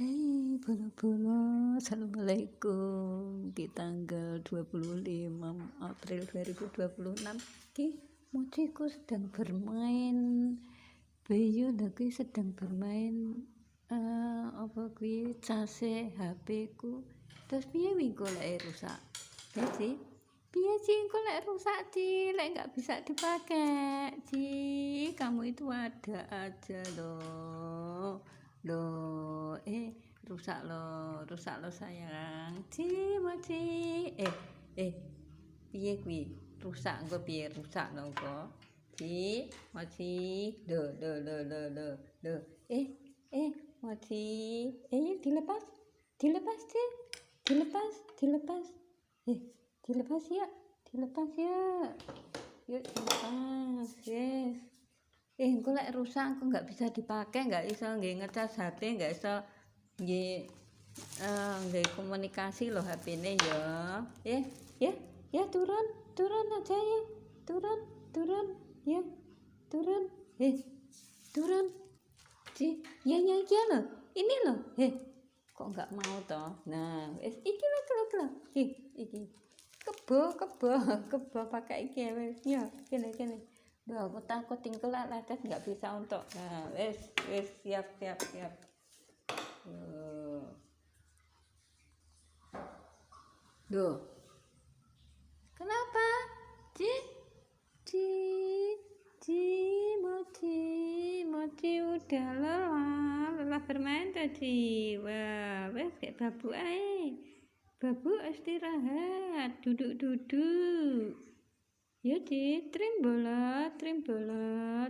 Hei bolo-bolo, assalamualaikum. Di tanggal 25 April 2026 ki mochiku sedang bermain Bayu lagi sedang bermain apa kuwi case HP ku. Terus piye wi golek rusak. Jadi piye sih golek rusak sih, lek nggak bisa dipakai sih. Kamu itu ada aja loh. Rusak lo sayang. Mochi. Piye kuwi? Rusak engko piye rusak lo engko? Mochi. Mochi. Dilepas. Dilepas sih. Dilepas. Dilepas ya. Yuk dilepas. Yes. Engko lek rusak engko nggak bisa dipakai, nggak iso nggih ngecas HP, nggak iso nggih komunikasi loh HP-ne ya. Ya turun aja ya. Turun ya. Turun. Turun. Ya loh. Ini loh. Kok nggak mau toh? Nah, iki lho. Iki. Kebo pakai iki wis. Ya, kene. Duh, aku takut tinggal lecet nggak bisa untuk. Nah, wis siap. Duh. Kenapa? Mochi udah lelah bermain tadi. Wah, wes kayak babu ae. Babu istirahat, duduk. Ya trim banget bola.